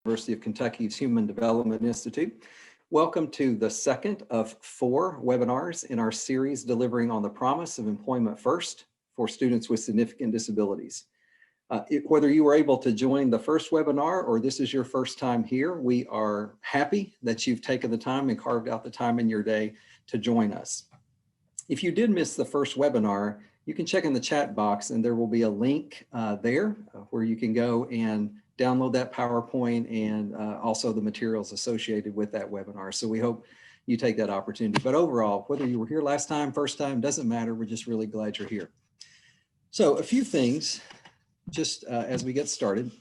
University of Kentucky's Human Development Institute. Welcome to the second of 4 webinars in our series delivering on the promise of employment first for students with significant disabilities. Whether you were able to join the first webinar or this is your first time here, we are happy that you've taken the time and carved out the time in your day to join us. If you did miss the first webinar, you can check in the chat box and there will be a link there where you can go and download that PowerPoint and also the materials associated with that webinar. So we hope you take that opportunity. But overall, whether you were here last time, first time, doesn't matter. We're just really glad you're here. So a few things just as we get started.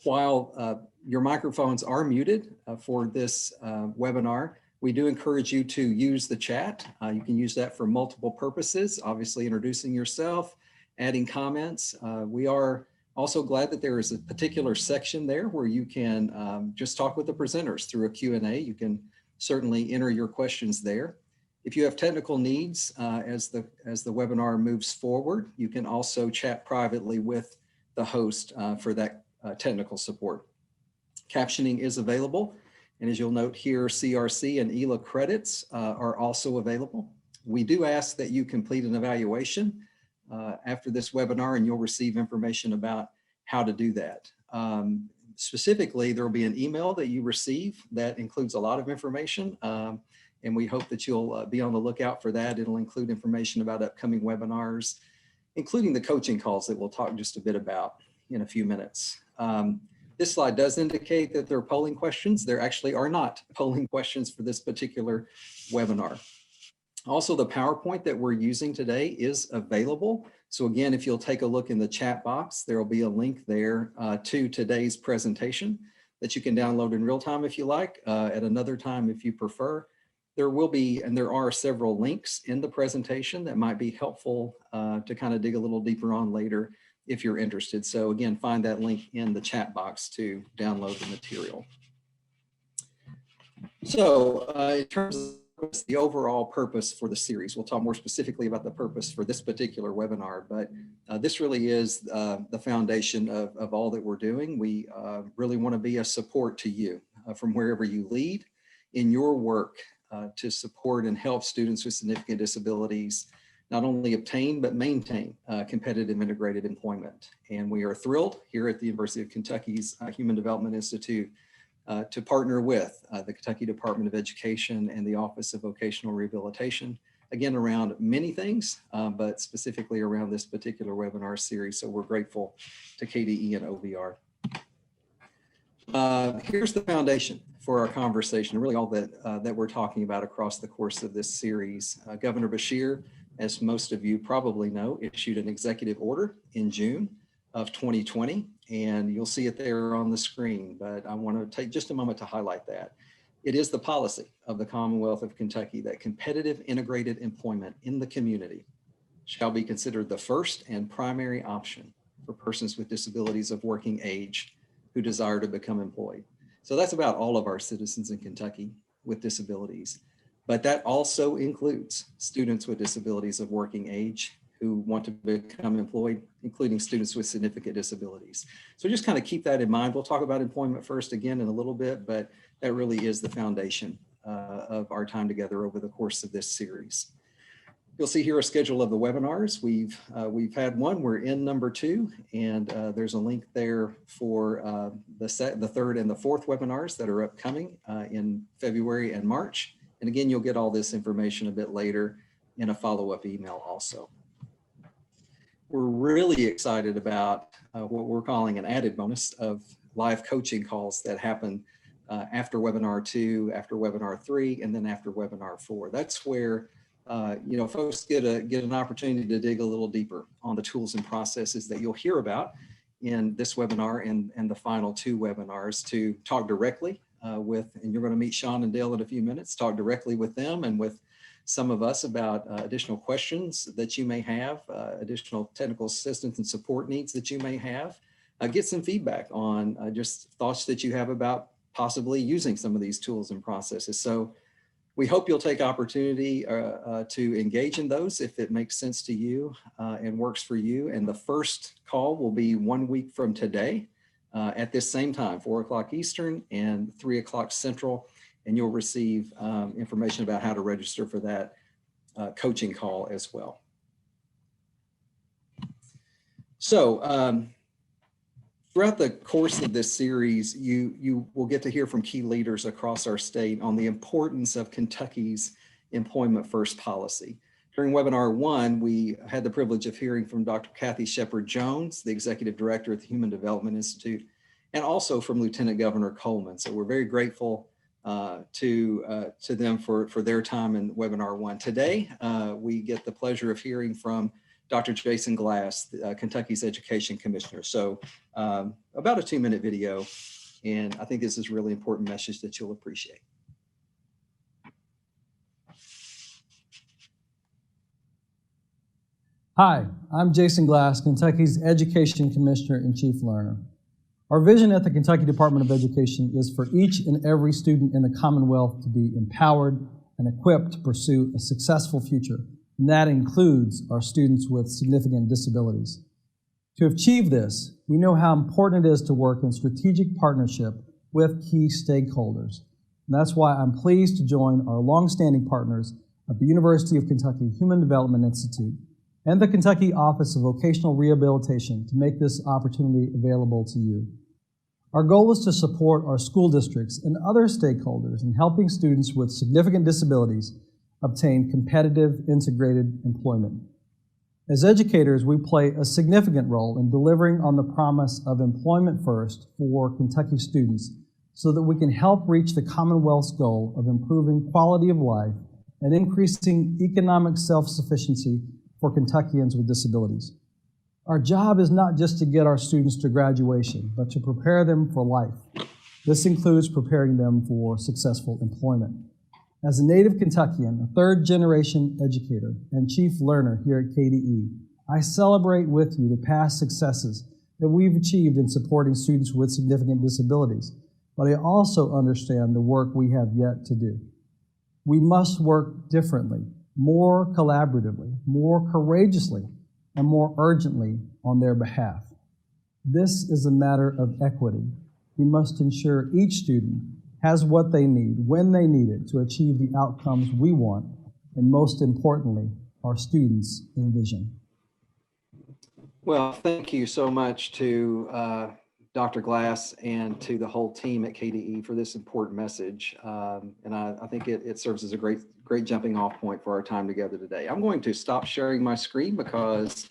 While your microphones are muted for this webinar, we do encourage you to use the chat. You can use that for multiple purposes, obviously introducing yourself, adding comments. We are also glad that there is a particular section there where you can just talk with the presenters through a Q&A. You can certainly enter your questions there. If you have technical needs as the webinar moves forward, you can also chat privately with the host for that technical support. Captioning is available. And as you'll note here, CRC and ELA credits are also available. We do ask that you complete an evaluation after this webinar, and you'll receive information about how to do that. Specifically, there will be an email that you receive that includes a lot of information, and we hope that you'll be on the lookout for that. It'll include information about upcoming webinars, including the coaching calls that we'll talk just a bit about in a few minutes. This slide does indicate that there are polling questions. There actually are not polling questions for this particular webinar. Also, the PowerPoint that we're using today is available. So again, if you'll take a look in the chat box, there will be a link there to today's presentation that you can download in real time if you like, at another time if you prefer. There will be, and there are several links in the presentation that might be helpful to kind of dig a little deeper on later if you're interested. So again, find that link in the chat box to download the material. So in terms of the overall purpose for the series, we'll talk more specifically about the purpose for this particular webinar, but this really is the foundation of all that we're doing. We really want to be a support to you from wherever you lead in your work to support and help students with significant disabilities not only obtain but maintain competitive integrated employment. And we are thrilled here at the University of Kentucky's Human Development Institute to partner with the Kentucky Department of Education and the Office of Vocational Rehabilitation, again, around many things, but specifically around this particular webinar series. So we're grateful to KDE and OVR. Here's the foundation for our conversation, really all that we're talking about across the course of this series. Governor Beshear, as most of you probably know, issued an executive order in June of 2020, and you'll see it there on the screen, but I want to take just a moment to highlight that. It is the policy of the Commonwealth of Kentucky that competitive integrated employment in the community shall be considered the first and primary option for persons with disabilities of working age who desire to become employed. So that's about all of our citizens in Kentucky with disabilities, but that also includes students with disabilities of working age who want to become employed, including students with significant disabilities. So just kind of keep that in mind. We'll talk about employment first again in a little bit, but that really is the foundation of our time together over the course of this series. You'll see here a schedule of the webinars. We've had one, we're in number 2, and there's a link there for the third and the fourth webinars that are upcoming in February and March. And again, you'll get all this information a bit later in a follow-up email also. We're really excited about what we're calling an added bonus of live coaching calls that happen after webinar 2, after webinar 3, and then after webinar 4. That's where folks get an opportunity to dig a little deeper on the tools and processes that you'll hear about in this webinar and the final 2 webinars, to talk directly with, and you're going to meet Shawn and Dale in a few minutes, talk directly with them and with some of us about additional questions that you may have, additional technical assistance and support needs that you may have, get some feedback on just thoughts that you have about possibly using some of these tools and processes. So we hope you'll take opportunity to engage in those if it makes sense to you and works for you. And the first call will be 1 week from today. at this same time, 4 o'clock Eastern and 3 o'clock Central, and you'll receive information about how to register for that coaching call as well. So throughout the course of this series, you will get to hear from key leaders across our state on the importance of Kentucky's Employment First policy. During webinar 1, we had the privilege of hearing from Dr. Kathy Shepard-Jones, the Executive Director at the Human Development Institute, and also from Lieutenant Governor Coleman. So we're very grateful to them for their time in webinar 1. Today, we get the pleasure of hearing from Dr. Jason Glass, Kentucky's Education Commissioner. So about a 2-minute video, and I think this is a really important message that you'll appreciate. Hi, I'm Jason Glass, Kentucky's Education Commissioner and Chief Learner. Our vision at the Kentucky Department of Education is for each and every student in the Commonwealth to be empowered and equipped to pursue a successful future, and that includes our students with significant disabilities. To achieve this, we know how important it is to work in strategic partnership with key stakeholders. And that's why I'm pleased to join our longstanding partners at the University of Kentucky Human Development Institute and the Kentucky Office of Vocational Rehabilitation to make this opportunity available to you. Our goal is to support our school districts and other stakeholders in helping students with significant disabilities obtain competitive integrated employment. As educators, we play a significant role in delivering on the promise of employment first for Kentucky students so that we can help reach the Commonwealth's goal of improving quality of life and increasing economic self-sufficiency for Kentuckians with disabilities. Our job is not just to get our students to graduation, but to prepare them for life. This includes preparing them for successful employment. As a native Kentuckian, a third-generation educator and chief learner here at KDE, I celebrate with you the past successes that we've achieved in supporting students with significant disabilities, but I also understand the work we have yet to do. We must work differently, more collaboratively, more courageously, and more urgently on their behalf. This is a matter of equity. We must ensure each student has what they need, when they need it, to achieve the outcomes we want, and most importantly, our students envision. Well, thank you so much to Dr. Glass and to the whole team at KDE for this important message. And I think it serves as a great jumping off point for our time together today. I'm going to stop sharing my screen because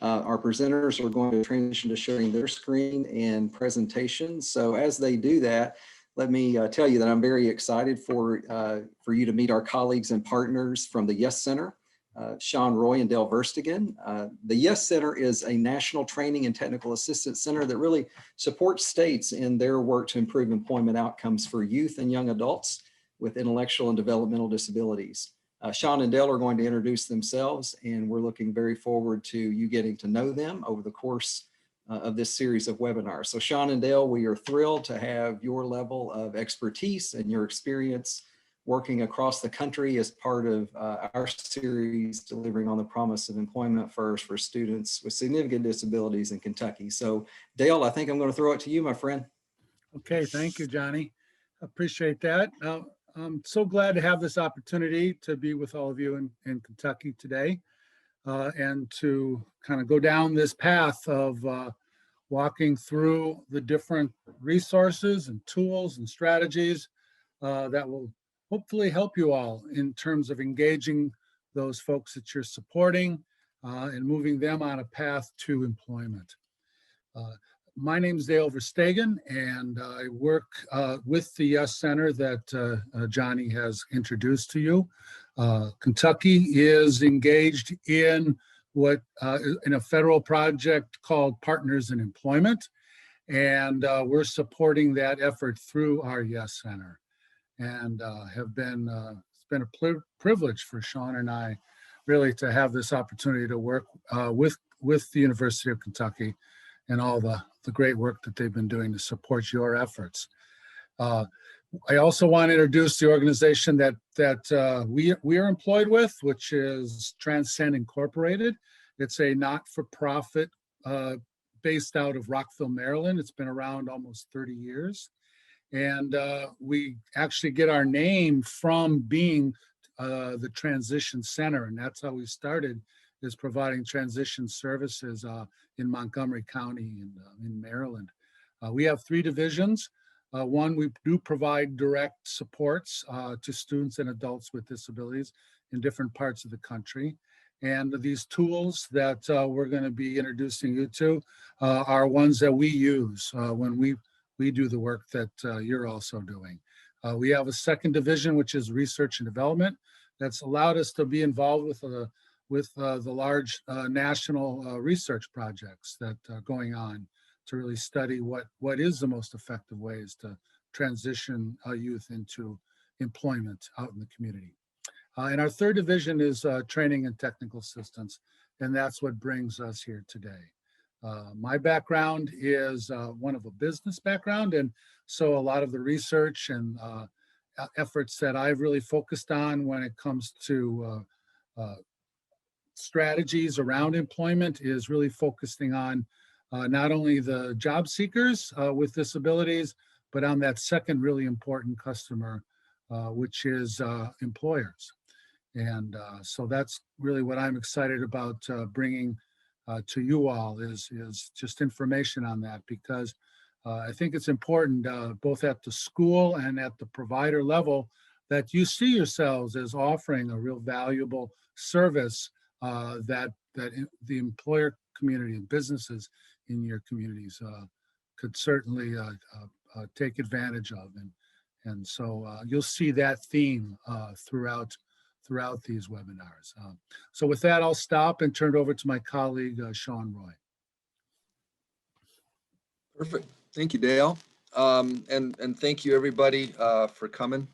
our presenters are going to transition to sharing their screen and presentations. So as they do that, let me tell you that I'm very excited for you to meet our colleagues and partners from the YES Center, Shawn Roy and Dale Verstegen. The YES Center is a national training and technical assistance center that really supports states in their work to improve employment outcomes for youth and young adults with intellectual and developmental disabilities. Shawn and Dale are going to introduce themselves, and we're looking very forward to you getting to know them over the course of this series of webinars. So Shawn and Dale, we are thrilled to have your level of expertise and your experience working across the country as part of our series delivering on the promise of employment first for students with significant disabilities in Kentucky. So Dale, I think I'm going to throw it to you, my friend. Okay, thank you, Johnny. Appreciate that. I'm so glad to have this opportunity to be with all of you in Kentucky today and to kind of go down this path of walking through the different resources and tools and strategies that will hopefully help you all in terms of engaging those folks that you're supporting and moving them on a path to employment. My name is Dale Verstegen, and I work with the YES Center that Johnny has introduced to you. Kentucky is engaged in in a federal project called Partners in Employment, and we're supporting that effort through our YES Center. And it's been a privilege for Shawn and I really to have this opportunity to work with the University of Kentucky and all the great work that they've been doing to support your efforts. I also want to introduce the organization that we are employed with, which is Transcend Incorporated. It's a not-for-profit based out of Rockville, Maryland. It's been around almost 30 years. And we actually get our name from being the transition center. And that's how we started, is providing transition services in Montgomery County and in Maryland. We have 3 divisions. One, we do provide direct supports to students and adults with disabilities in different parts of the country. And these tools that we're going to be introducing you to are ones that we use when we do the work that you're also doing. We have a second division, which is research and development. That's allowed us to be involved with the large national research projects that are going on to really study what is the most effective ways to transition youth into employment out in the community. And our third division is training and technical assistance, and that's what brings us here today. My background is one of a business background, and so a lot of the research and efforts that I've really focused on when it comes to strategies around employment is really focusing on not only the job seekers with disabilities, but on that second really important customer, which is employers. And so that's really what I'm excited about bringing to you all is just information on that, because I think it's important both at the school and at the provider level that you see yourselves as offering a real valuable service that the employer community and businesses in your communities could certainly take advantage of. And so you'll see that theme throughout these webinars. So with that, I'll stop and turn it over to my colleague, Shawn Roy. Perfect. Thank you, Dale. And thank you, everybody, for coming.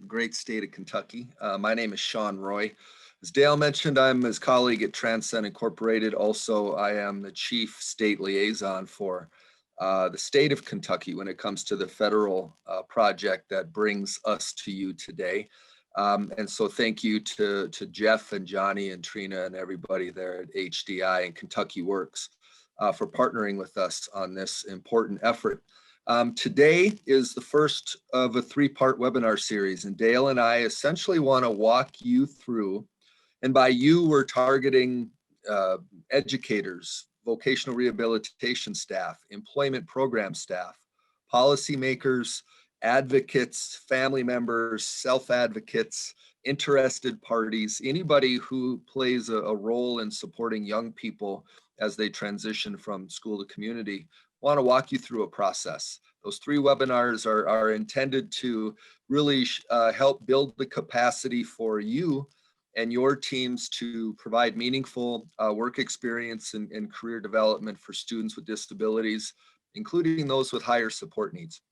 Great state of Kentucky. My name is Shawn Roy. As Dale mentioned, I'm his colleague at Transcend Incorporated. Also, I am the chief state liaison for the state of Kentucky when it comes to the federal project that brings us to you today. And so thank you to Jeff and Johnny and Trina and everybody there at HDI and Kentucky Works for partnering with us on this important effort. Today is the first of a 3-part webinar series, and Dale and I essentially want to walk you through, and by you, we're targeting educators, vocational rehabilitation staff, employment program staff, policymakers, advocates, family members, self-advocates, interested parties, anybody who plays a role in supporting young people as they transition from school to community. I want to walk you through a process. Those 3 webinars are intended to really help build the capacity for you and your teams to provide meaningful work experience and career development for students with disabilities, including those with higher support needs.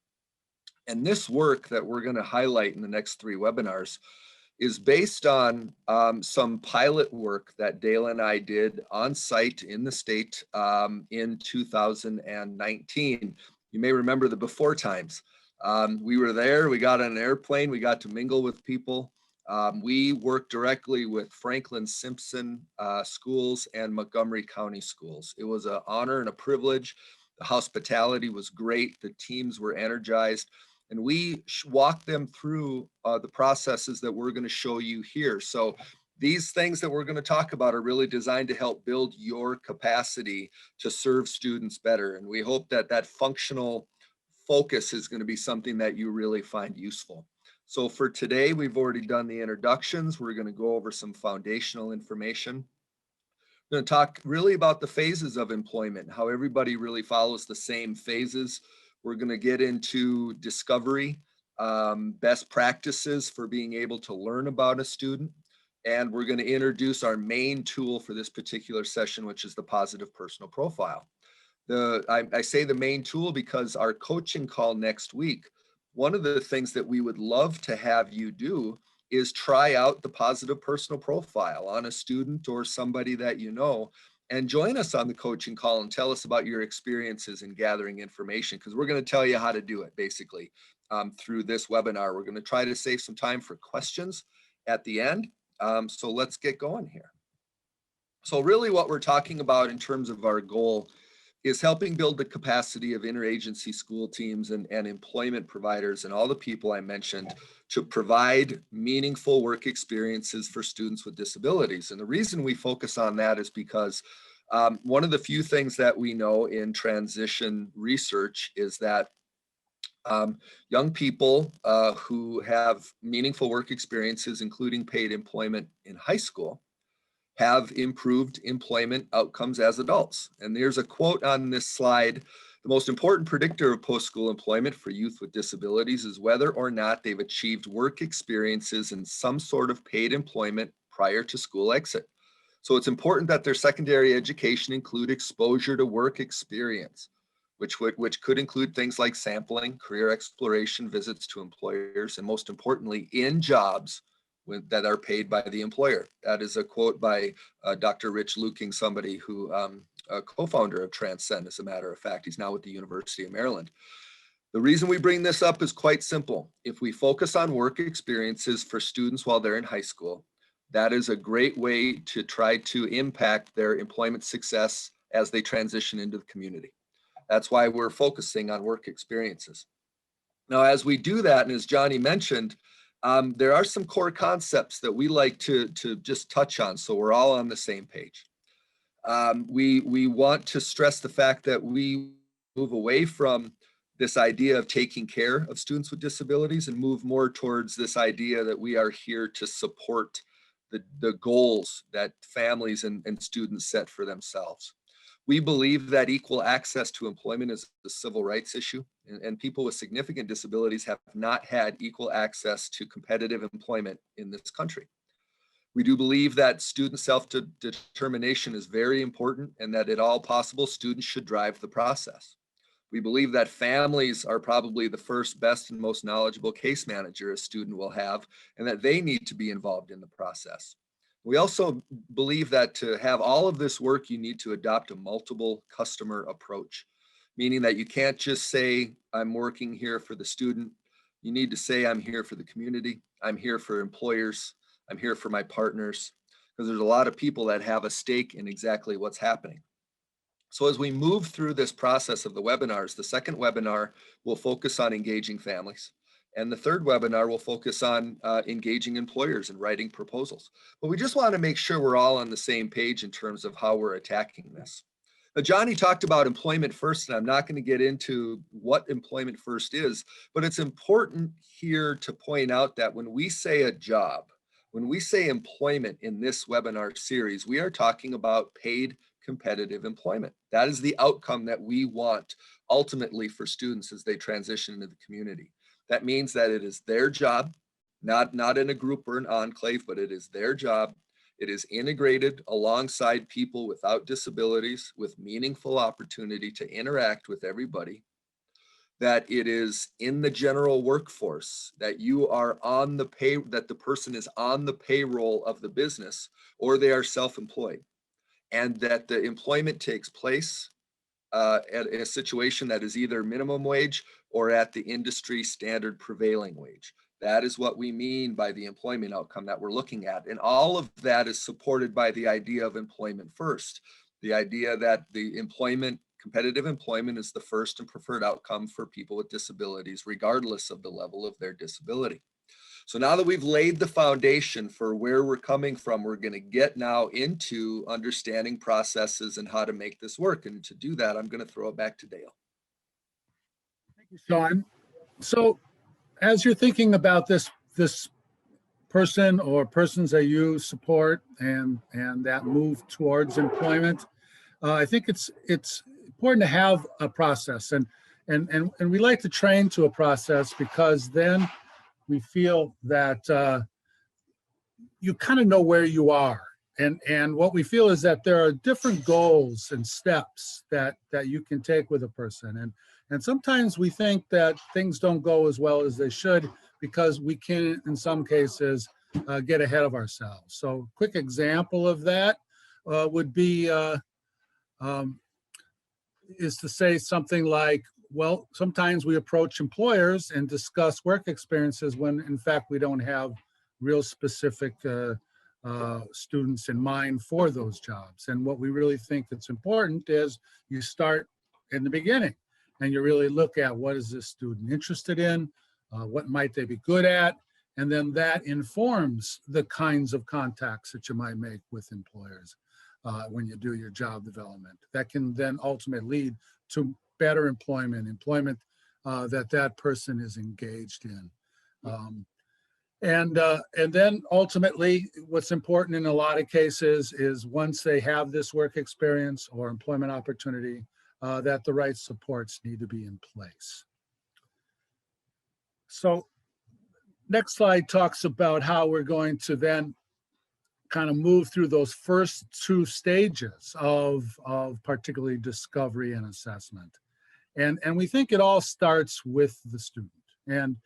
And this work that we're going to highlight in the next 3 webinars is based on some pilot work that Dale and I did on site in the state in 2019. You may remember the before times. We were there, we got on an airplane, we got to mingle with people. We worked directly with Franklin Simpson schools and Montgomery County schools. It was an honor and a privilege. The hospitality was great. The teams were energized. And we walked them through the processes that we're going to show you here. So these things that we're going to talk about are really designed to help build your capacity to serve students better. And we hope that that functional focus is going to be something that you really find useful. So for today, we've already done the introductions. We're going to go over some foundational information. We're going to talk really about the phases of employment, how everybody really follows the same phases. We're going to get into discovery, best practices for being able to learn about a student. And we're going to introduce our main tool for this particular session, which is the positive personal profile. I say the main tool because our coaching call next week, one of the things that we would love to have you do is try out the positive personal profile on a student or somebody that you know, and join us on the coaching call and tell us about your experiences in gathering information, because we're going to tell you how to do it basically through this webinar. We're going to try to save some time for questions at the end. So let's get going here. So really what we're talking about in terms of our goal is helping build the capacity of interagency school teams and employment providers and all the people I mentioned to provide meaningful work experiences for students with disabilities. And the reason we focus on that is because one of the few things that we know in transition research is that young people who have meaningful work experiences, including paid employment in high school, have improved employment outcomes as adults. And there's a quote on this slide: the most important predictor of post-school employment for youth with disabilities is whether or not they've achieved work experiences in some sort of paid employment prior to school exit. So it's important that their secondary education include exposure to work experience, which could include things like sampling, career exploration, visits to employers, and most importantly, in jobs that are paid by the employer. That is a quote by Dr. Rich Luking, somebody who, a co-founder of Transcend, as a matter of fact. He's now with the University of Maryland. The reason we bring this up is quite simple. If we focus on work experiences for students while they're in high school, that is a great way to try to impact their employment success as they transition into the community. That's why we're focusing on work experiences. Now, as we do that, and as Johnny mentioned, there are some core concepts that we like to just touch on, so we're all on the same page. We want to stress the fact that we move away from this idea of taking care of students with disabilities and move more towards this idea that we are here to support the goals that families and students set for themselves. We believe that equal access to employment is a civil rights issue, and people with significant disabilities have not had equal access to competitive employment in this country. We do believe that student self-determination is very important and that at all possible, students should drive the process. We believe that families are probably the first, best, and most knowledgeable case manager a student will have, and that they need to be involved in the process. We also believe that to have all of this work, you need to adopt a multiple customer approach, meaning that you can't just say, I'm working here for the student. You need to say, I'm here for the community. I'm here for employers. I'm here for my partners, because there's a lot of people that have a stake in exactly what's happening. So as we move through this process of the webinars, the second webinar will focus on engaging families. And the third webinar will focus on engaging employers and writing proposals. But we just want to make sure we're all on the same page in terms of how we're attacking this. Now, Johnny talked about employment first, and I'm not going to get into what employment first is, but it's important here to point out that when we say a job, when we say employment in this webinar series, we are talking about paid competitive employment. That is the outcome that we want ultimately for students as they transition into the community. That means that it is their job, not in a group or an enclave, but it is their job. It is integrated alongside people without disabilities with meaningful opportunity to interact with everybody. That it is in the general workforce, that you are on the pay, that the person is on the payroll of the business or they are self-employed, and that the employment takes place at a situation that is either minimum wage or at the industry standard prevailing wage. That is what we mean by the employment outcome that we're looking at. And all of that is supported by the idea of employment first, the idea that the competitive employment is the first and preferred outcome for people with disabilities, regardless of the level of their disability. So now that we've laid the foundation for where we're coming from, we're going to get now into understanding processes and how to make this work. And to do that, I'm going to throw it back to Dale. Thank you, Shawn. So as you're thinking about this person or persons that you support and that move towards employment, I think it's important to have a process, and we like to train to a process, because then we feel that you kind of know where you are. And what we feel is that there are different goals and steps that you can take with a person. And sometimes we think that things don't go as well as they should because we can, in some cases, get ahead of ourselves. So a quick example of that would be is to say something like, well, sometimes we approach employers and discuss work experiences when in fact we don't have real specific students in mind for those jobs. And what we really think that's important is you start in the beginning and you really look at what is this student interested in, what might they be good at, and then that informs the kinds of contacts that you might make with employers when you do your job development. That can then ultimately lead to better employment that person is engaged in. And then ultimately, what's important in a lot of cases is once they have this work experience or employment opportunity, that the right supports need to be in place. So next slide talks about how we're going to then kind of move through those first two stages of particularly discovery and assessment. And we think it all starts with the student. And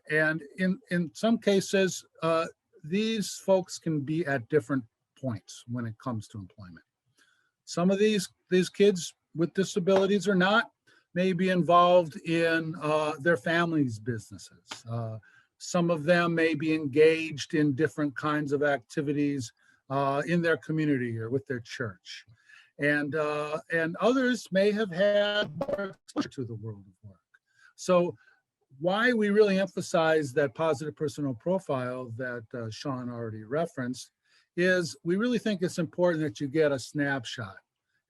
in some cases, these folks can be at different points when it comes to employment. Some of these kids with disabilities or not may be involved in their family's businesses. Some of them may be engaged in different kinds of activities in their community or with their church. And others may have had more exposure to the world of work. So why we really emphasize that positive personal profile that Shawn already referenced is we really think it's important that you get a snapshot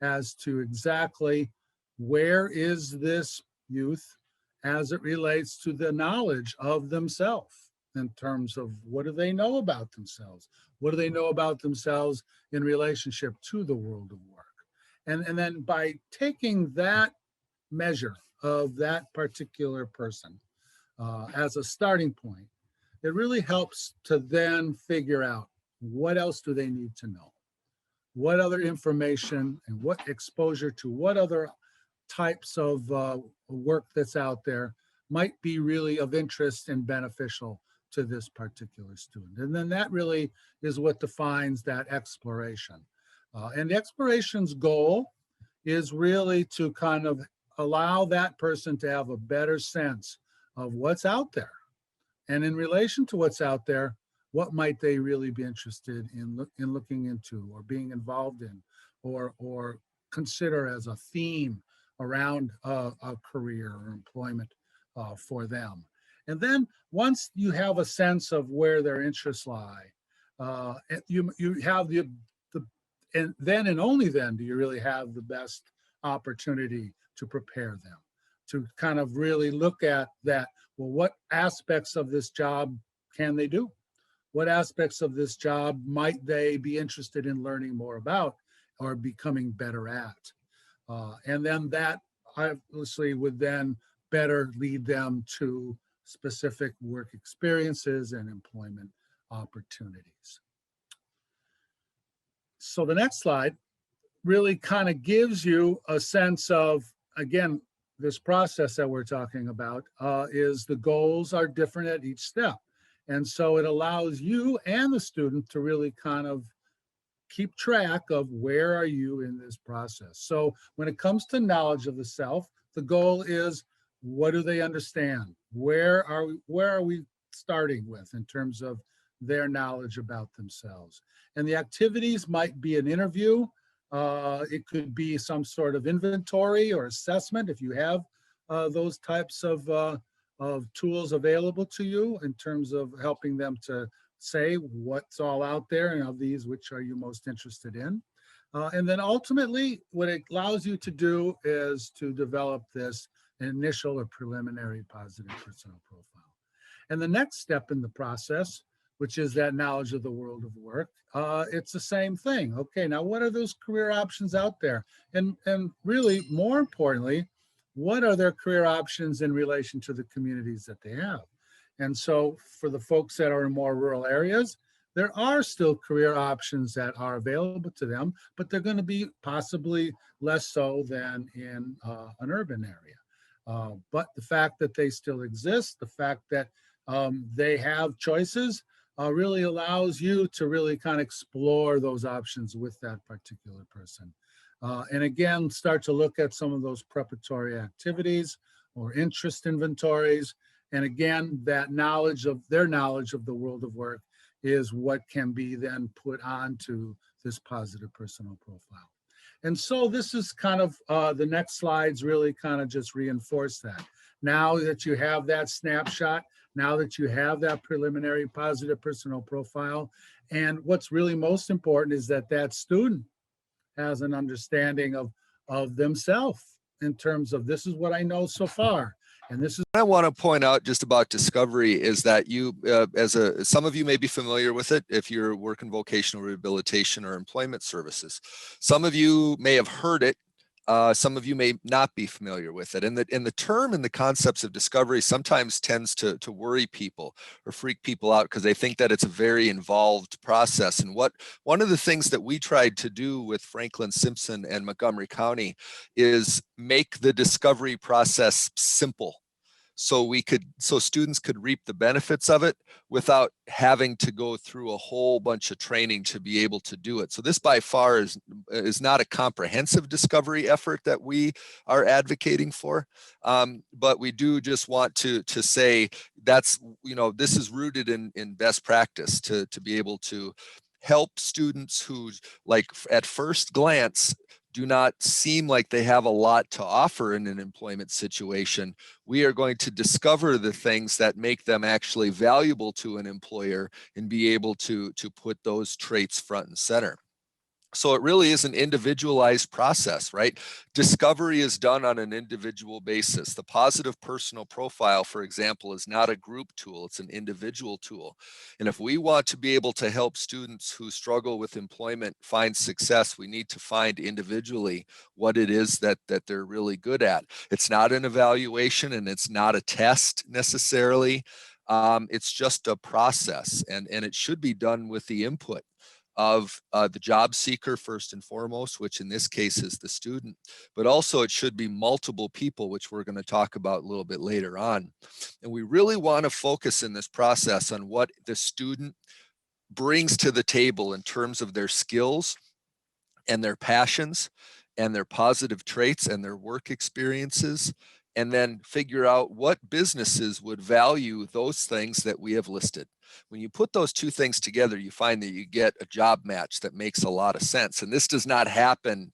as to exactly where is this youth as it relates to the knowledge of themselves in terms of what do they know about themselves? What do they know about themselves in relationship to the world of work? And then by taking that measure of that particular person as a starting point, it really helps to then figure out what else do they need to know? What other information and what exposure to what other types of work that's out there might be really of interest and beneficial to this particular student. And then that really is what defines that exploration. And the exploration's goal is really to kind of allow that person to have a better sense of what's out there. And in relation to what's out there, what might they really be interested in looking into or being involved in or consider as a theme around a career or employment for them. And then once you have a sense of where their interests lie, you have and then and only then do you really have the best opportunity to prepare them, to kind of really look at that, well, what aspects of this job can they do? What aspects of this job might they be interested in learning more about or becoming better at? And then that obviously would then better lead them to specific work experiences and employment opportunities. So the next slide really kind of gives you a sense of, again, this process that we're talking about is the goals are different at each step. And so it allows you and the student to really kind of keep track of where are you in this process. So when it comes to knowledge of the self, the goal is what do they understand? Where are we starting with in terms of their knowledge about themselves? And the activities might be an interview. It could be some sort of inventory or assessment if you have those types of tools available to you in terms of helping them to say what's all out there and of these, which are you most interested in. And then ultimately, what it allows you to do is to develop this initial or preliminary positive personal profile. And the next step in the process, which is that knowledge of the world of work, it's the same thing. Okay, now what are those career options out there? And really, more importantly, what are their career options in relation to the communities that they have? And so for the folks that are in more rural areas, there are still career options that are available to them, but they're going to be possibly less so than in an urban area. But the fact that they still exist, the fact that they have choices, really allows you to really kind of explore those options with that particular person. And again, start to look at some of those preparatory activities or interest inventories. And again, that knowledge of their knowledge of the world of work is what can be then put onto this positive personal profile. And so this is kind of the next slides really kind of just reinforce that. Now that you have that snapshot, now that you have that preliminary positive personal profile, and what's really most important is that that student has an understanding of themselves in terms of, this is what I know so far. And this is what I want to point out just about discovery is that you, some of you may be familiar with it if you're working vocational rehabilitation or employment services. Some of you may have heard it. Some of you may not be familiar with it. And the term and the concepts of discovery sometimes tends to worry people or freak people out because they think that it's a very involved process. And one of the things that we tried to do with Franklin Simpson and Montgomery County is make the discovery process simple. So students could reap the benefits of it without having to go through a whole bunch of training to be able to do it. So this by far is not a comprehensive discovery effort that we are advocating for, but we do just want to say that's, this is rooted in best practice to be able to help students who, like, at first glance, do not seem like they have a lot to offer in an employment situation. We are going to discover the things that make them actually valuable to an employer and be able to put those traits front and center. So it really is an individualized process, right? Discovery is done on an individual basis. The positive personal profile, for example, is not a group tool, it's an individual tool. And if we want to be able to help students who struggle with employment find success, we need to find individually what it is that they're really good at. It's not an evaluation and it's not a test necessarily. It's just a process, and it should be done with the input of the job seeker first and foremost, which in this case is the student, but also it should be multiple people, which we're going to talk about a little bit later on. And we really want to focus in this process on what the student brings to the table in terms of their skills and their passions and their positive traits and their work experiences, and then figure out what businesses would value those things that we have listed. When you put those two things together, you find that you get a job match that makes a lot of sense. And this does not happen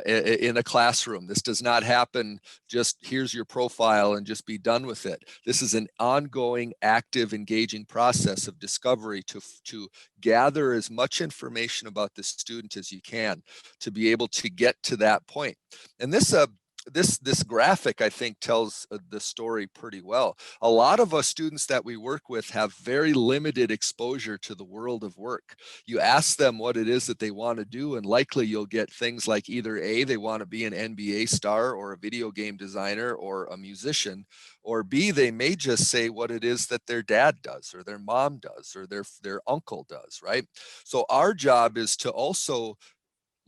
in a classroom. This does not happen just here's your profile and just be done with it. This is an ongoing, active, engaging process of discovery to gather as much information about the student as you can to be able to get to that point. And this graphic, I think, tells the story pretty well. A lot of us students that we work with have very limited exposure to the world of work. You ask them what it is that they want to do, and likely you'll get things like either A, they want to be an NBA star or a video game designer or a musician, or B, they may just say what it is that their dad does or their mom does or their uncle does, right? So our job is to also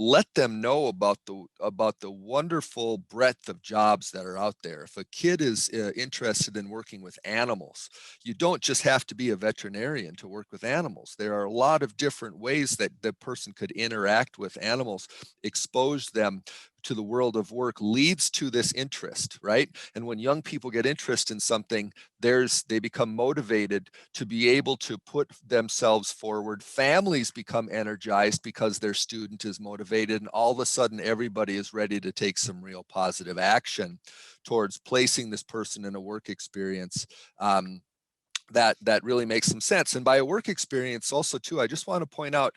let them know about the wonderful breadth of jobs that are out there. If a kid is interested in working with animals, you don't just have to be a veterinarian to work with animals. There are a lot of different ways that the person could interact with animals, expose them to the world of work, leads to this interest, right? And when young people get interest in something, they become motivated to be able to put themselves forward. Families become energized because their student is motivated, and all of a sudden everybody is ready to take some real positive action towards placing this person in a work experience that really makes some sense. And by a work experience also too, I just want to point out,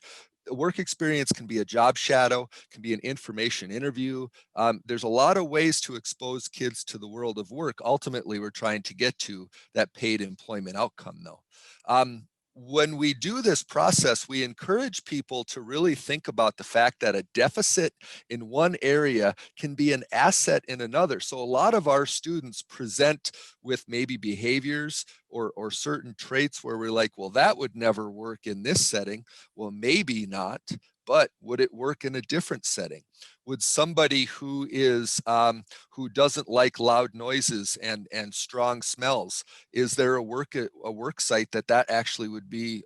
a work experience can be a job shadow, can be an information interview. There's a lot of ways to expose kids to the world of work. Ultimately, we're trying to get to that paid employment outcome though. When we do this process, we encourage people to really think about the fact that a deficit in one area can be an asset in another. So a lot of our students present with maybe behaviors or certain traits where we're like, well, that would never work in this setting. Well, maybe not, but would it work in a different setting? Would somebody who doesn't like loud noises and strong smells, is there a work site that actually would be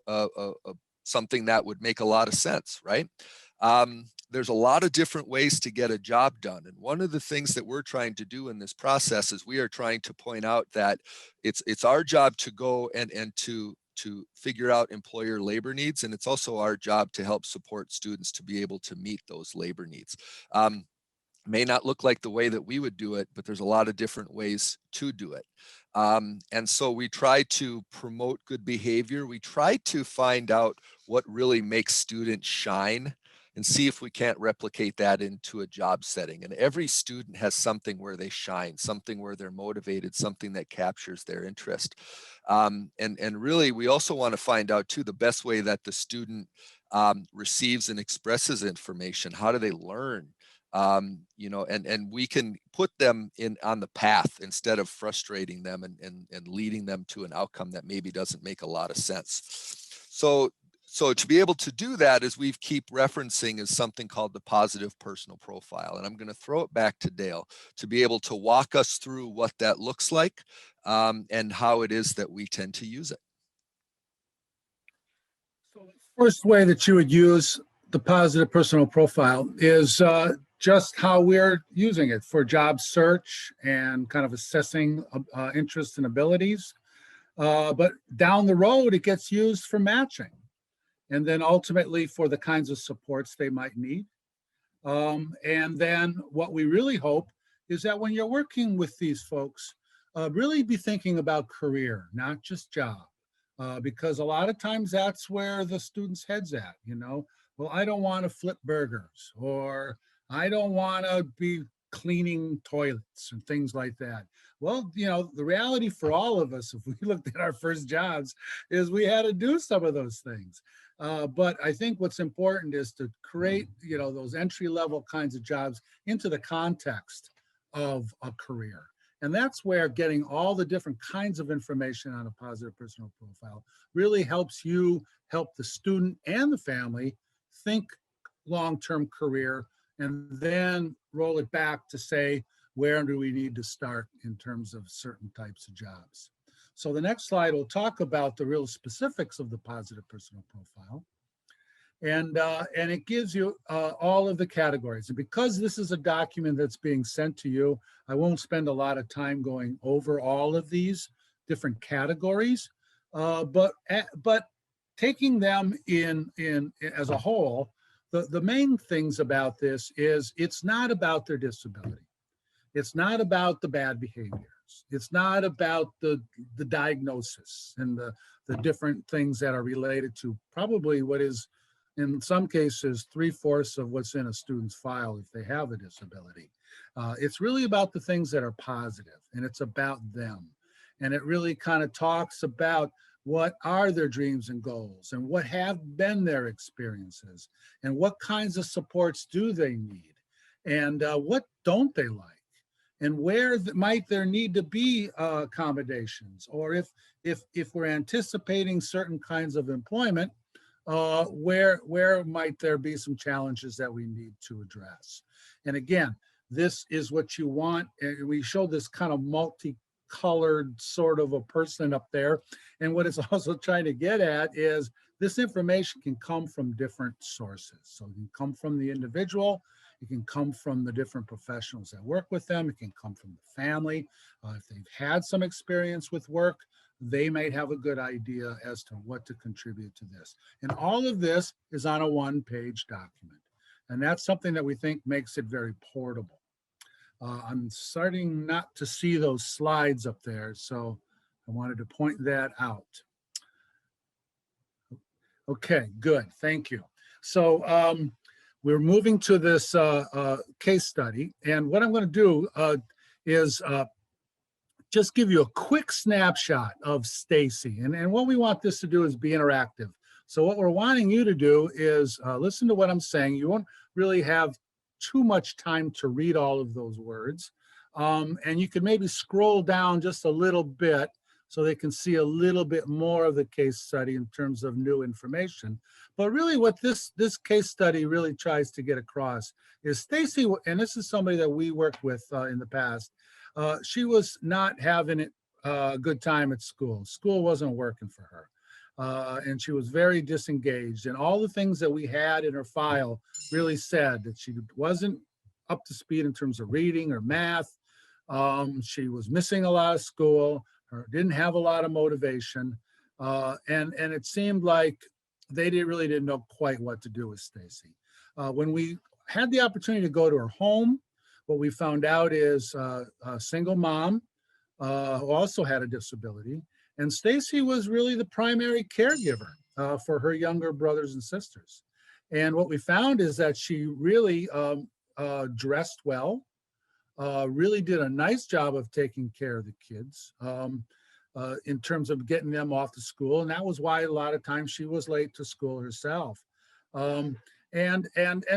something that would make a lot of sense, right? There's a lot of different ways to get a job done. And one of the things that we're trying to do in this process is we are trying to point out that it's our job to go and to to figure out employer labor needs, and it's also our job to help support students to be able to meet those labor needs. May not look like the way that we would do it, but there's a lot of different ways to do it. And so we try to promote good behavior. We try to find out what really makes students shine and see if we can't replicate that into a job setting. And every student has something where they shine, something where they're motivated, something that captures their interest. And really, we also want to find out too, the best way that the student receives and expresses information. How do they learn? You know, and we can put them on the path instead of frustrating them and leading them to an outcome that maybe doesn't make a lot of sense. So to be able to do that, as we keep referencing, is something called the positive personal profile. And I'm going to throw it back to Dale to be able to walk us through what that looks like and how it is that we tend to use it. So the first way that you would use the positive personal profile is just how we're using it for job search and kind of assessing interests and abilities. But down the road, it gets used for matching, and then ultimately for the kinds of supports they might need. And then what we really hope is that when you're working with these folks, really be thinking about career, not just job. Because a lot of times that's where the student's head's at, you know, well, I don't want to flip burgers, or I don't want to be cleaning toilets and things like that. Well, you know, the reality for all of us, if we looked at our first jobs, is we had to do some of those things. But I think what's important is to create, you know, those entry-level kinds of jobs into the context of a career. And that's where getting all the different kinds of information on a positive personal profile really helps you help the student and the family think long-term career, and then roll it back to say, where do we need to start in terms of certain types of jobs? So the next slide will talk about the real specifics of the positive personal profile. And it gives you all of the categories. And because this is a document that's being sent to you, I won't spend a lot of time going over all of these different categories, but taking them in as a whole, the main things about this is it's not about their disability. It's not about the bad behaviors. It's not about the diagnosis and the different things that are related to probably what is, in some cases, 3/4 of what's in a student's file if they have a disability. It's really about the things that are positive, and it's about them. And it really kind of talks about what are their dreams and goals, and what have been their experiences, and what kinds of supports do they need, and what don't they like, and where might there need to be accommodations, or if we're anticipating certain kinds of employment, where might there be some challenges that we need to address. And again, this is what you want. We show this kind of multicolored sort of a person up there. And what it's also trying to get at is this information can come from different sources. So it can come from the individual, it can come from the different professionals that work with them, it can come from the family. If they've had some experience with work, they might have a good idea as to what to contribute to this. And all of this is on a one-page document. And that's something that we think makes it very portable. I'm starting not to see those slides up there, so I wanted to point that out. Okay, good, thank you. So we're moving to this case study, and what I'm going to do is just give you a quick snapshot of Stacy. And what we want this to do is be interactive. So what we're wanting you to do is listen to what I'm saying. You won't really have too much time to read all of those words. And you can maybe scroll down just a little bit so they can see a little bit more of the case study in terms of new information. But really what this case study really tries to get across is Stacy, and this is somebody that we worked with in the past, she was not having a good time at school. School wasn't working for her. And she was very disengaged. And all the things that we had in her file really said that she wasn't up to speed in terms of reading or math. She was missing a lot of school, or didn't have a lot of motivation. And it seemed like they really didn't know quite what to do with Stacy. When we had the opportunity to go to her home, what we found out is a single mom who also had a disability, and Stacy was really the primary caregiver for her younger brothers and sisters. And what we found is that she really dressed well, really did a nice job of taking care of the kids in terms of getting them off to school. And that was why a lot of times she was late to school herself. And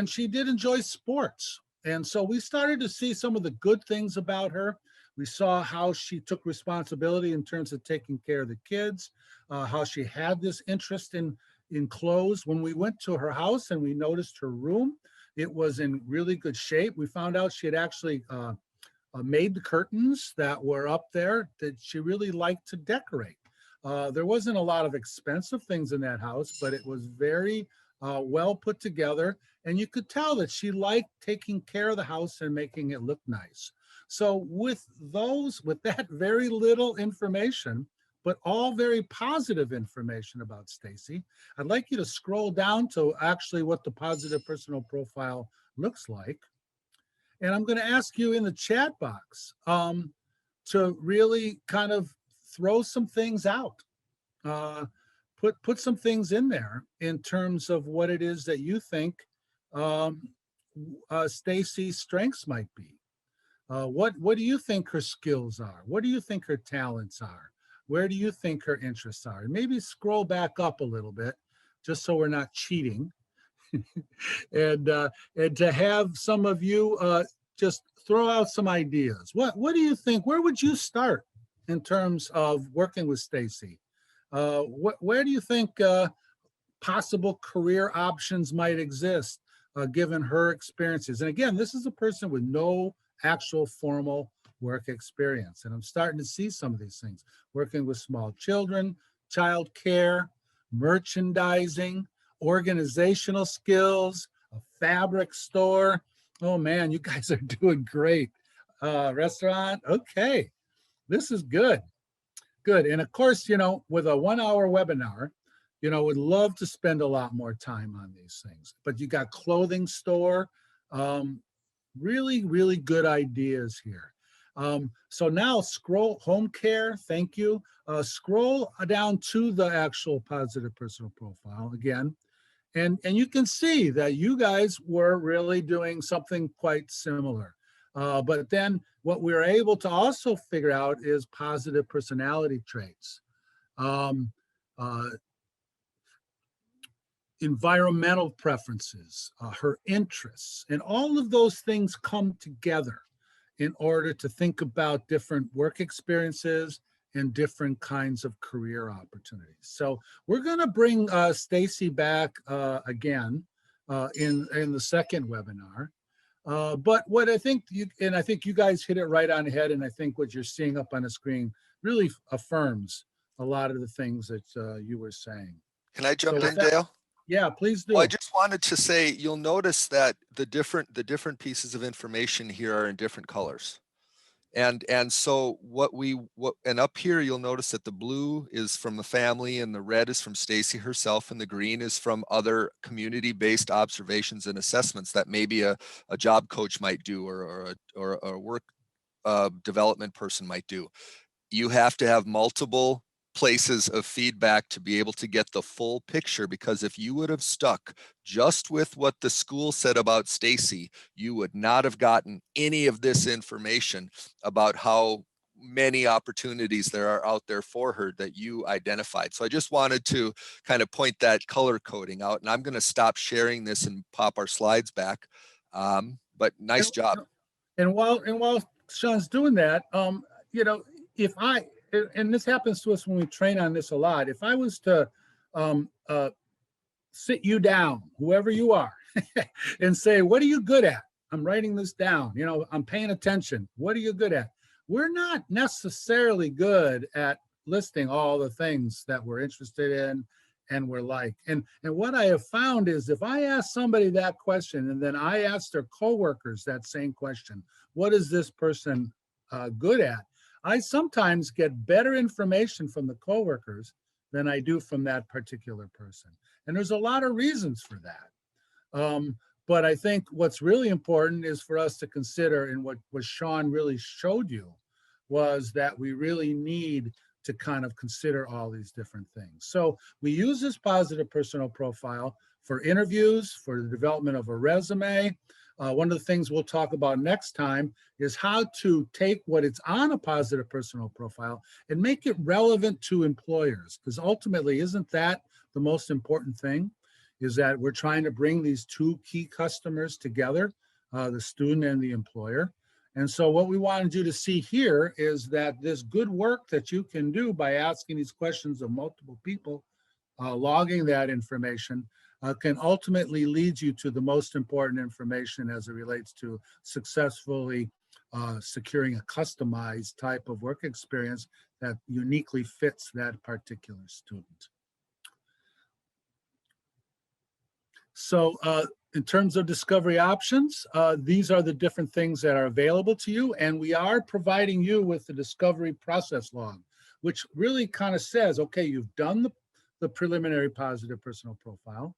she did enjoy sports. And so we started to see some of the good things about her. We saw how she took responsibility in terms of taking care of the kids, how she had this interest in clothes. When we went to her house and we noticed her room, it was in really good shape. We found out she had actually made the curtains that were up there that she really liked to decorate. There wasn't a lot of expensive things in that house, but it was very well put together. And you could tell that she liked taking care of the house and making it look nice. So with that very little information, but all very positive information about Stacy, I'd like you to scroll down to actually what the positive personal profile looks like. And I'm going to ask you in the chat box to really kind of throw some things out. Put some things in there in terms of what it is that you think Stacy's strengths might be. What do you think her skills are? What do you think her talents are? Where do you think her interests are? And maybe scroll back up a little bit, just so we're not cheating. and to have some of you just throw out some ideas. What do you think? Where would you start in terms of working with Stacy? Where do you think possible career options might exist given her experiences? And again, this is a person with no actual formal work experience. And I'm starting to see some of these things, working with small children, child care, merchandising, organizational skills, a fabric store. Oh man, you guys are doing great. Restaurant, okay, this is good. Good. And of course, with a 1-hour webinar, would love to spend a lot more time on these things. But you got clothing store, really, really good ideas here. So now scroll home care, thank you. Scroll down to the actual positive personal profile again. And you can see that you guys were really doing something quite similar. But then what we were able to also figure out is positive personality traits. Environmental preferences, her interests, and all of those things come together in order to think about different work experiences and different kinds of career opportunities. So we're going to bring Stacy back again in the second webinar. But what I think I think you guys hit it right on the head, and I think what you're seeing up on the screen really affirms a lot of the things that you were saying. Can I jump So in, Dale? Yeah, please do. Well, I just wanted to say, you'll notice that the different pieces of information here are in different colors. And so and up here, you'll notice that the blue is from the family and the red is from Stacy herself and the green is from other community-based observations and assessments that maybe a job coach might do or a work development person might do. You have to have multiple places of feedback to be able to get the full picture, because if you would have stuck just with what the school said about Stacy, you would not have gotten any of this information about how many opportunities there are out there for her that you identified. So I just wanted to kind of point that color coding out, and I'm going to stop sharing this and pop our slides back. But nice job. And while Shawn's doing that, if and this happens to us when we train on this a lot, if I was to sit you down, whoever you are, and say, what are you good at? I'm writing this down, I'm paying attention. What are you good at? We're not necessarily good at listing all the things that we're interested in and we're like. And what I have found is if I ask somebody that question and then I ask their coworkers that same question, what is this person good at? I sometimes get better information from the coworkers than I do from that particular person. And there's a lot of reasons for that. But I think what's really important is for us to consider, and what Shawn really showed you was that we really need to kind of consider all these different things. So we use this positive personal profile for interviews, for the development of a resume. One of the things we'll talk about next time is how to take what it's on a positive personal profile and make it relevant to employers, because ultimately, isn't that the most important thing? Is that we're trying to bring these two key customers together, the student and the employer. And so what we wanted you to see here is that this good work that you can do by asking these questions of multiple people, logging that information, can ultimately lead you to the most important information as it relates to successfully securing a customized type of work experience that uniquely fits that particular student. So in terms of discovery options, these are the different things that are available to you. And we are providing you with the discovery process log, which really kind of says, okay, you've done the preliminary positive personal profile.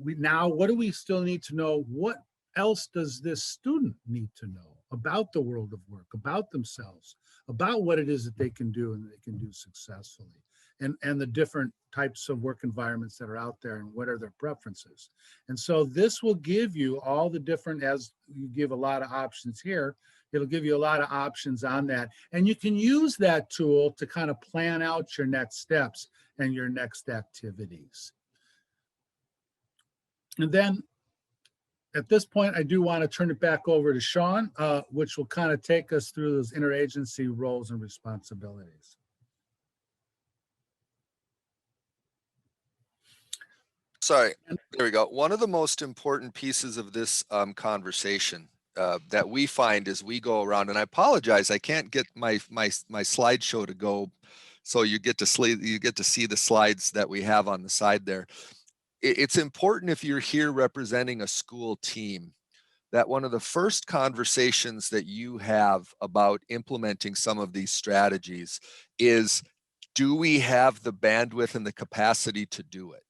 Now, what do we still need to know? What else does this student need to know about the world of work, about themselves, about what it is that they can do and they can do successfully, and the different types of work environments that are out there and what are their preferences. And so this will give you all the different, as you give a lot of options here, it'll give you a lot of options on that. And you can use that tool to kind of plan out your next steps and your next activities. And then at this point, I do want to turn it back over to Shawn, which will kind of take us through those interagency roles and responsibilities. Sorry, there we go. One of the most important pieces of this conversation that we find as we go around, and I apologize, I can't get my slideshow to go, so you get to see the slides that we have on the side there. It's important, if you're here representing a school team, that one of the first conversations that you have about implementing some of these strategies is, do we have the bandwidth and the capacity to do it?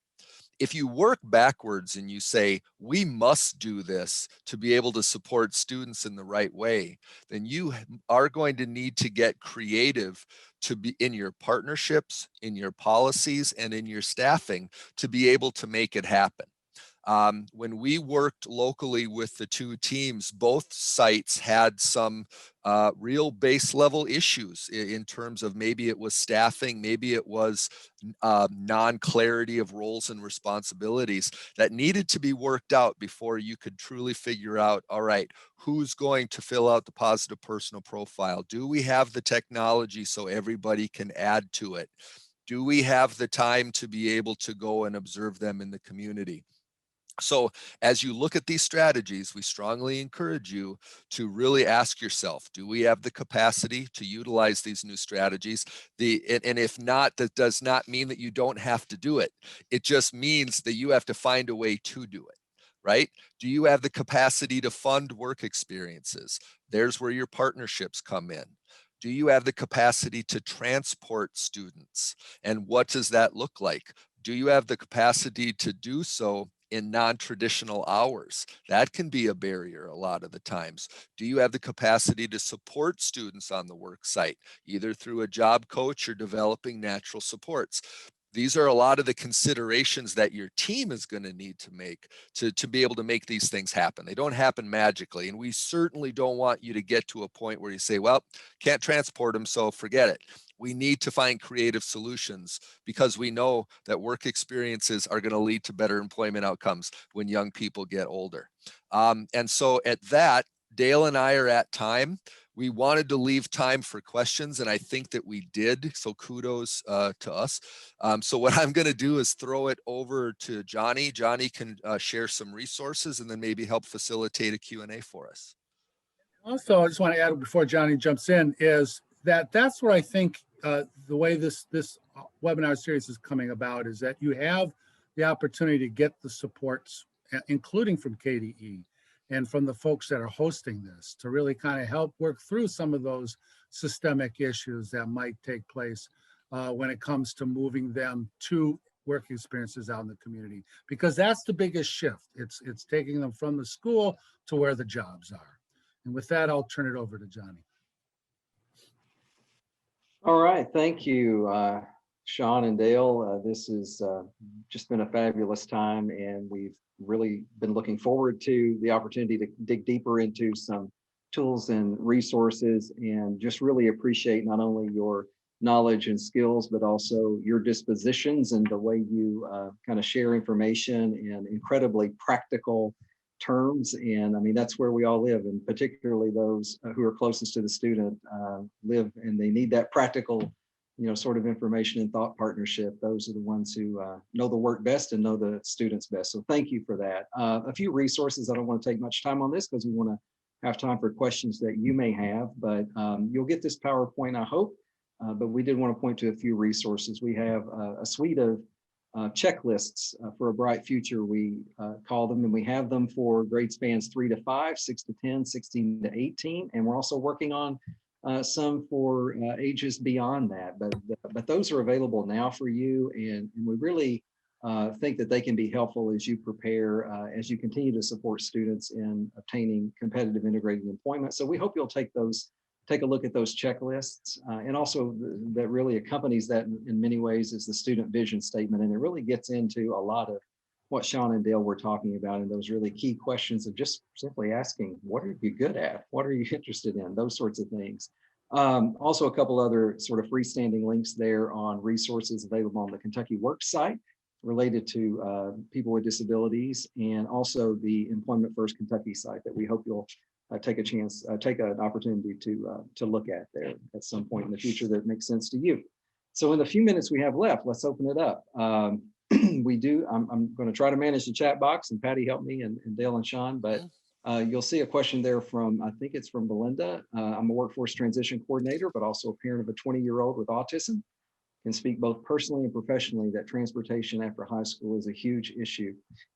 If you work backwards and you say, we must do this to be able to support students in the right way, then you are going to need to get creative to be in your partnerships, in your policies, and in your staffing to be able to make it happen. When we worked locally with the two teams, both sites had some real base level issues in terms of maybe it was staffing, maybe it was non-clarity of roles and responsibilities that needed to be worked out before you could truly figure out, all right, who's going to fill out the positive personal profile? Do we have the technology so everybody can add to it? Do we have the time to be able to go and observe them in the community? So as you look at these strategies, we strongly encourage you to really ask yourself, do we have the capacity to utilize these new strategies? And if not, that does not mean that you don't have to do it. It just means that you have to find a way to do it, right? Do you have the capacity to fund work experiences? There's where your partnerships come in. Do you have the capacity to transport students? And what does that look like? Do you have the capacity to do so in non-traditional hours? That can be a barrier a lot of the times. Do you have the capacity to support students on the work site, either through a job coach or developing natural supports? These are a lot of the considerations that your team is going to need to make to be able to make these things happen. They don't happen magically. And we certainly don't want you to get to a point where you say, well, can't transport them, so forget it. We need to find creative solutions because we know that work experiences are going to lead to better employment outcomes when young people get older. And so at that, Dale and I are at time. We wanted to leave time for questions, and I think that we did. So kudos to us. So what I'm going to do is throw it over to Johnny. Johnny can share some resources and then maybe help facilitate a Q&A for us. Also, I just want to add before Johnny jumps in is that's where I think the way this webinar series is coming about is that you have the opportunity to get the supports, including from KDE and from the folks that are hosting this, to really kind of help work through some of those systemic issues that might take place when it comes to moving them to work experiences out in the community, because that's the biggest shift. It's taking them from the school to where the jobs are. And with that, I'll turn it over to Johnny. All right, thank you, Shawn and Dale. This has just been a fabulous time, and we've really been looking forward to the opportunity to dig deeper into some tools and resources, and just really appreciate not only your knowledge and skills, but also your dispositions and the way you kind of share information in incredibly practical terms. And I mean, that's where we all live, and particularly those who are closest to the student live, and they need that practical, sort of information and thought partnership. Those are the ones who know the work best and know the students best. So thank you for that. A few resources. I don't want to take much time on this because we want to have time for questions that you may have, but you'll get this PowerPoint, I hope. But we did want to point to a few resources. We have a suite of checklists for a bright future, we call them, and we have them for grade spans 3 to 5, 6 to 10, 16 to 18, and we're also working on some for ages beyond that. But those are available now for you, and we really think that they can be helpful as you prepare, as you continue to support students in obtaining competitive integrated employment. So we hope you'll take a look at those checklists, and also that really accompanies that in many ways is the student vision statement. And it really gets into a lot of what Shawn and Dale were talking about, and those really key questions of just simply asking, what are you good at? What are you interested in? Those sorts of things. Also, a couple other sort of freestanding links there on resources available on the Kentucky Works site related to people with disabilities, and also the Employment First Kentucky site that we hope you'll take an opportunity to look at there at some point in the future that makes sense to you. So in the few minutes we have left, let's open it up. I'm going to try to manage the chat box, and Patty helped me, and Dale and Shawn, but you'll see a question there from, I think it's from Belinda. I'm a workforce transition coordinator, but also a parent of a 20-year-old with autism. Can speak both personally and professionally that transportation after high school is a huge issue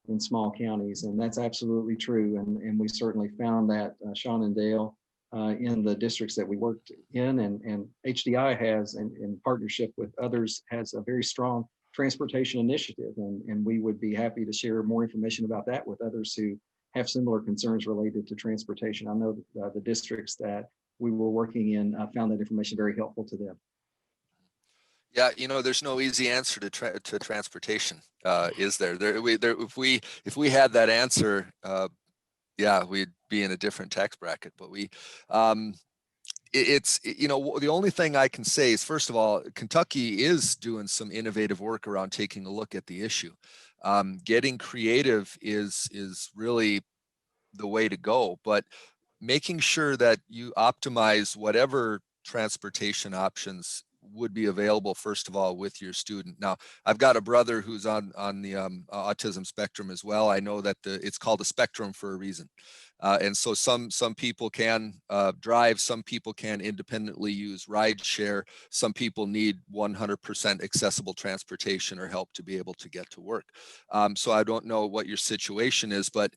in small counties, and that's absolutely true. And we certainly found that, Shawn and Dale, in the districts that we worked in, and HDI has, in partnership with others, has a very strong transportation initiative, and we would be happy to share more information about that with others who have similar concerns related to transportation. I know that the districts that we were working in found that information very helpful to them. Yeah, there's no easy answer to transportation, is there? If we had that answer, yeah, we'd be in a different tax bracket. But the only thing I can say is, first of all, Kentucky is doing some innovative work around taking a look at the issue. Getting creative is really the way to go, but making sure that you optimize whatever transportation options would be available, first of all, with your student. Now, I've got a brother who's on the autism spectrum as well. I know that it's called a spectrum for a reason. And so some people can drive, some people can independently use ride share, some people need 100% accessible transportation or help to be able to get to work. So I don't know what your situation is, but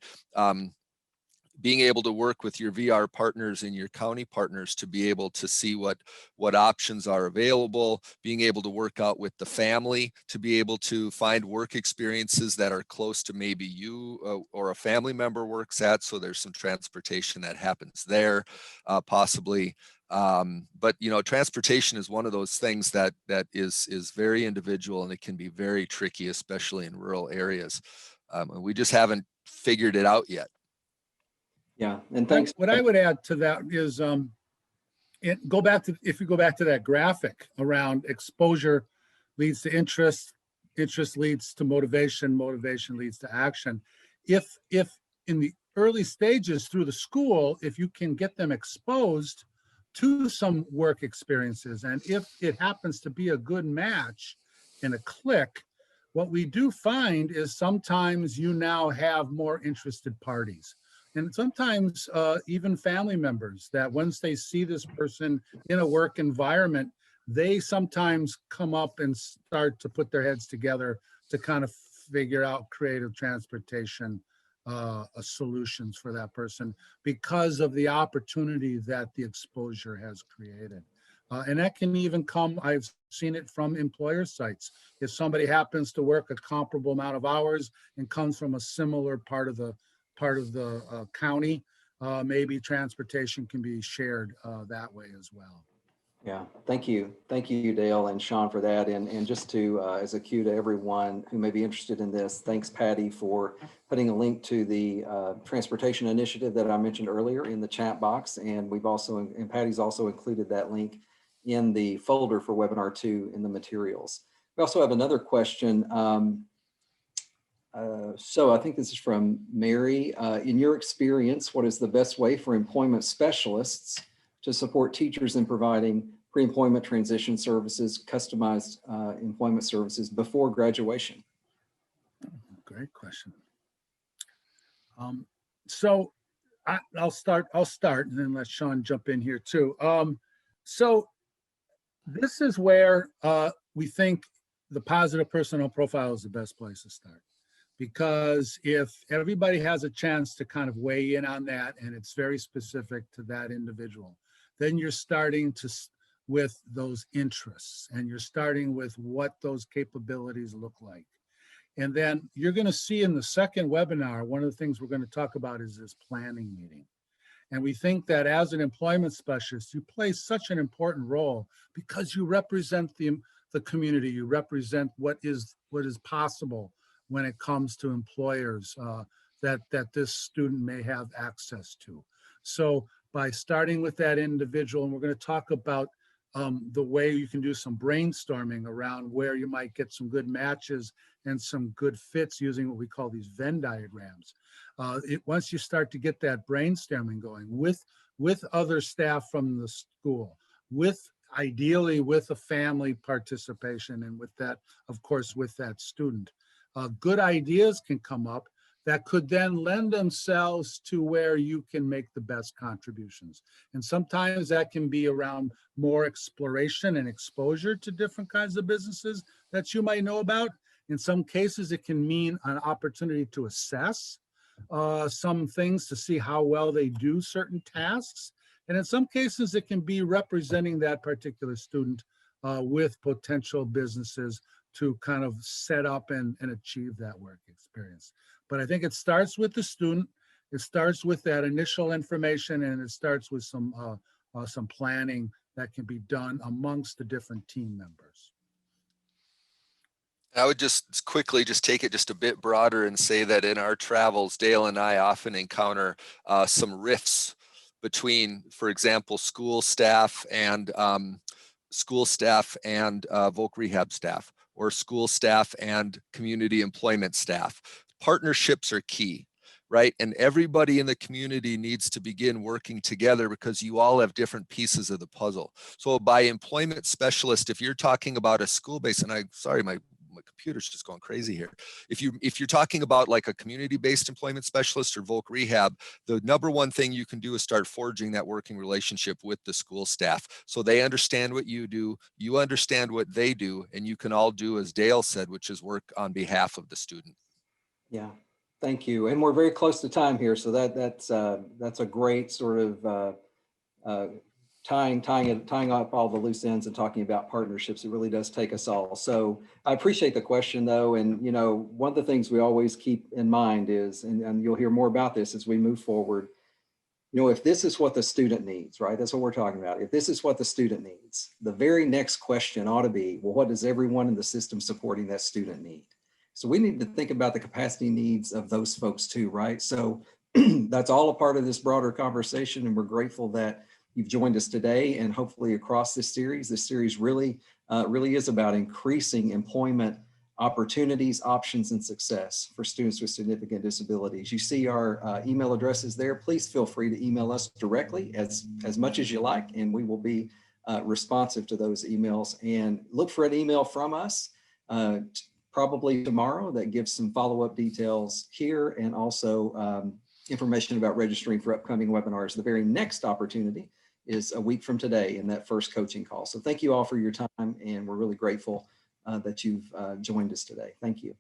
being able to work with your VR partners and your county partners to be able to see what options are available, being able to work out with the family to be able to find work experiences that are close to maybe you or a family member works at. So there's some transportation that happens there, possibly. But transportation is one of those things that is very individual, and it can be very tricky, especially in rural areas. And we just haven't figured it out yet. Yeah, and thanks. What I would add to that is, if you go back to that graphic around exposure leads to interest, interest leads to motivation, motivation leads to action. If in the early stages through the school, if you can get them exposed to some work experiences, and if it happens to be a good match and a click, what we do find is sometimes you now have more interested parties. And sometimes even family members that once they see this person in a work environment, they sometimes come up and start to put their heads together to kind of figure out creative transportation solutions for that person because of the opportunity that the exposure has created. And that can even come, I've seen it from employer sites. If somebody happens to work a comparable amount of hours and comes from a similar part of the county, maybe transportation can be shared that way as well. Yeah, thank you. Thank you, Dale and Sean, for that. And just to, as a cue to everyone who may be interested in this, thanks, Patty, for putting a link to the transportation initiative that I mentioned earlier in the chat box. And we've also, and Patty's also included that link in the folder for webinar 2 in the materials. We also have another question. So I think this is from Mary. In your experience, what is the best way for employment specialists to support teachers in providing pre-employment transition services, customized employment services before graduation? Great question. So I'll start and then let Sean jump in here too. So this is where we think the positive personnel profile is the best place to start. Because if everybody has a chance to kind of weigh in on that and it's very specific to that individual, then you're starting to with those interests and you're starting with what those capabilities look like. And then you're going to see in the second webinar, one of the things we're going to talk about is this planning meeting. And we think that as an employment specialist, you play such an important role because you represent the community, you represent what is possible when it comes to employers that this student may have access to. So by starting with that individual, and we're going to talk about the way you can do some brainstorming around where you might get some good matches and some good fits using what we call these Venn diagrams. Once you start to get that brainstorming going with other staff from the school, ideally with a family participation, and with that, of course, with that student, good ideas can come up that could then lend themselves to where you can make the best contributions. And sometimes that can be around more exploration and exposure to different kinds of businesses that you might know about. In some cases, it can mean an opportunity to assess some things to see how well they do certain tasks. And in some cases, it can be representing that particular student with potential businesses to kind of set up and achieve that work experience. But I think it starts with the student, it starts with that initial information, and it starts with some planning that can be done amongst the different team members. I would just quickly just take it just a bit broader and say that in our travels, Dale and I often encounter some rifts between, for example, school staff and voc rehab staff, or school staff and community employment staff. Partnerships are key, right? And everybody in the community needs to begin working together because you all have different pieces of the puzzle. So by employment specialist, if you're talking about a school-based, and sorry, my computer's just going crazy here. If you're talking about like a community-based employment specialist or voc rehab, the number one thing you can do is start forging that working relationship with the school staff. So they understand what you do, you understand what they do, and you can all do, as Dale said, which is work on behalf of the student. Yeah, thank you. And we're very close to time here. So that's a great sort of tying up all the loose ends and talking about partnerships. It really does take us all. So I appreciate the question though. And, you know, one of the things we always keep in mind is, and you'll hear more about this as we move forward, you know, if this is what the student needs, right? That's what we're talking about. If this is what the student needs, the very next question ought to be, well, what does everyone in the system supporting that student need? So we need to think about the capacity needs of those folks too, right? So that's all a part of this broader conversation, and we're grateful that you've joined us today, and hopefully across this series really is about increasing employment opportunities, options, and success for students with significant disabilities. You see our email addresses there. Please feel free to email us directly as much as you like, and we will be responsive to those emails. And look for an email from us probably tomorrow that gives some follow-up details here, and also information about registering for upcoming webinars. The very next opportunity is a week from today in that first coaching call. So thank you all for your time, and we're really grateful that you've joined us today. Thank you.